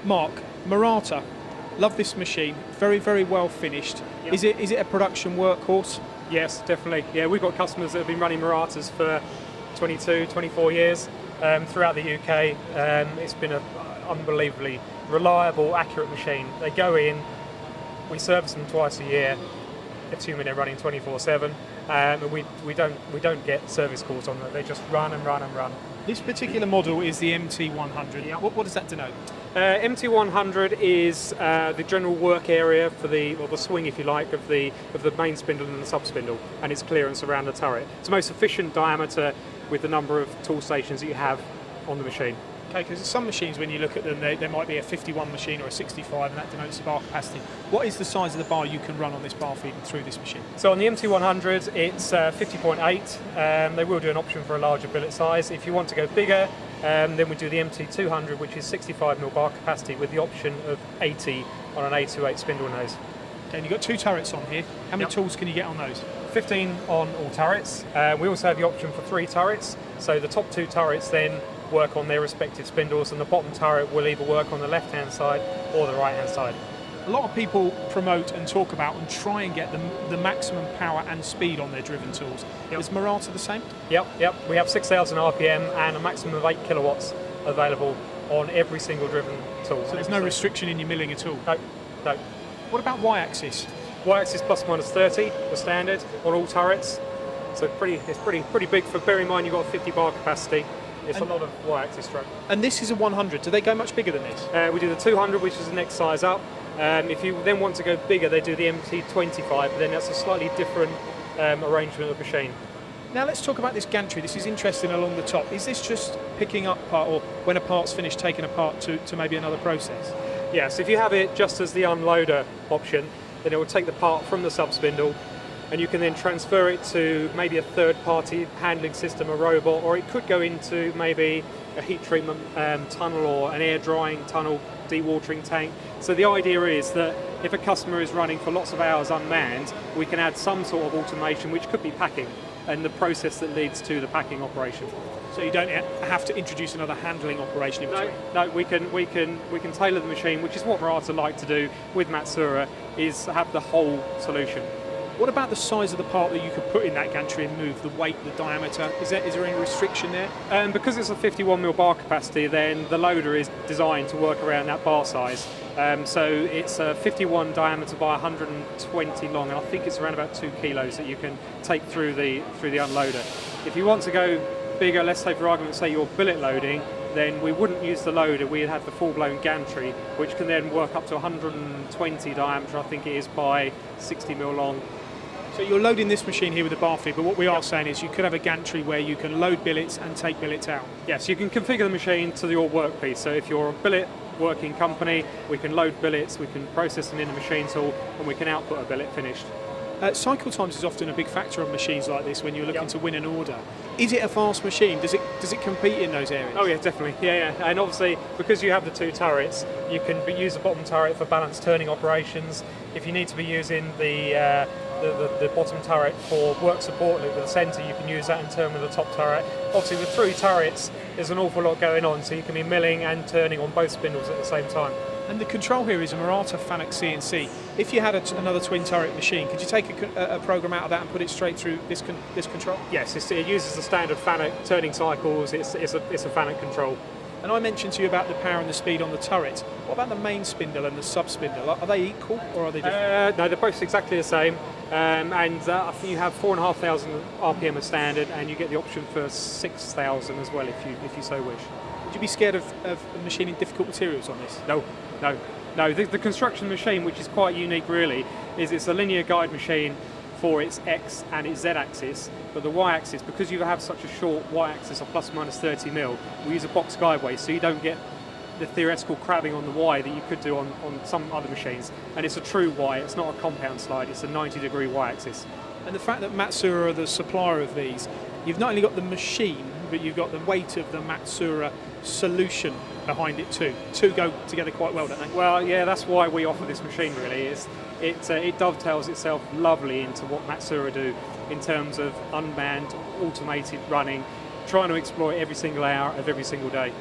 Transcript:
Mark, Murata, love this machine, very, very well finished. Yep. Is it a production workhorse? Yes, definitely. Yeah, we've got customers that have been running Muratas for 22, 24 years throughout the UK. It's been an unbelievably reliable, accurate machine. They go in, we service them twice a year, assuming they're running 24/7, and we don't get service calls on them. They just run and run and run. This particular model is the MT100. Yeah. What does that denote? MT100 is the general work area for the swing, if you like, of the main spindle and the sub spindle, and its clearance around the turret. It's the most efficient diameter with the number of tool stations that you have on the machine. Okay, because some machines, when you look at them, there might be a 51 machine or a 65, and that denotes the bar capacity. What is the size of the bar you can run on this bar feeding through this machine? So on the MT100, it's 50.8. They will do an option for a larger billet size. If you want to go bigger, then we do the MT200, which is 65mm bar capacity with the option of 80 on an A28 spindle nose. Okay, and you've got two turrets on here. How many tools can you get on those? 15 on all turrets. We also have the option for 3 turrets. So the top 2 turrets then work on their respective spindles, and the bottom turret will either work on the left-hand side or the right-hand side. A lot of people promote and talk about and try and get the maximum power and speed on their driven tools. Yep. Is Murata the same? Yep. We have 6,000 RPM and a maximum of 8 kilowatts available on every single driven tool. So there's no restriction in your milling at all? No. What about Y-axis? Y-axis plus minus 30, the standard on all turrets. So it's pretty big. For bear in mind you've got 50 bar capacity. It's a lot of Y-axis stroke. And this is a 100. Do they go much bigger than this? We do the 200, which is the next size up. If you then want to go bigger, they do the MT25, but then that's a slightly different arrangement of machine. Now let's talk about this gantry. This is interesting along the top. Is this just picking up part, or when a part's finished, taking apart to maybe another process? Yes, if you have it just as the unloader option, then it will take the part from the sub spindle, and you can then transfer it to maybe a third-party handling system, a robot, or it could go into maybe a heat treatment tunnel or an air drying tunnel, dewatering tank. So the idea is that if a customer is running for lots of hours unmanned, we can add some sort of automation, which could be packing, and the process that leads to the packing operation. So you don't have to introduce another handling operation in between? No, we can tailor the machine, which is what Murata like to do with Matsuura, is have the whole solution. What about the size of the part that you could put in that gantry and move, the weight, the diameter? Is there any restriction there? Because it's a 51mm bar capacity, then the loader is designed to work around that bar size. So it's a 51 diameter by 120 long, and I think it's around about 2 kilos that you can take through the unloader. If you want to go bigger, let's say for argument's sake you're billet loading, then we wouldn't use the loader, we'd have the full-blown gantry, which can then work up to 120 diameter, I think it is, by 60mm long. So you're loading this machine here with a bar feed, but what we are saying is you could have a gantry where you can load billets and take billets out. Yes, you can configure the machine to your workpiece. So if you're a billet working company, we can load billets, we can process them in the machine tool, and we can output a billet finished. Cycle times is often a big factor on machines like this when you're looking to win an order. Is it a fast machine? Does it compete in those areas? Oh yeah, definitely. Yeah. And obviously, because you have the 2 turrets, you can use the bottom turret for balanced turning operations. If you need to be using the bottom turret for work support loop with the centre, you can use that in turn with the top turret. Obviously, with 3 turrets, there's an awful lot going on, so you can be milling and turning on both spindles at the same time. And the control here is a Murata Fanuc CNC. If you had another twin turret machine, could you take a program out of that and put it straight through this control? Yes, it uses the standard Fanuc turning cycles. It's a Fanuc control. And I mentioned to you about the power and the speed on the turret. What about the main spindle and the sub spindle? Are they equal or are they different? No, they're both exactly the same. And I think you have 4,500 RPM as standard, and you get the option for 6,000 as well if you so wish. Would you be scared of machining difficult materials on this? No. The construction machine, which is quite unique really, is it's a linear guide machine for its X and its Z axis, but the Y axis, because you have such a short Y axis of plus minus 30mm, we use a box guideway, so you don't get the theoretical crabbing on the Y that you could do on some other machines. And it's a true Y, it's not a compound slide, it's a 90-degree Y axis. And the fact that Matsuura are the supplier of these, you've not only got the machine, but you've got the weight of the Matsuura solution behind it too. Two go together quite well, don't they? Well, yeah, that's why we offer this machine really. It dovetails itself lovely into what Matsuura do in terms of unmanned, automated running, trying to exploit every single hour of every single day.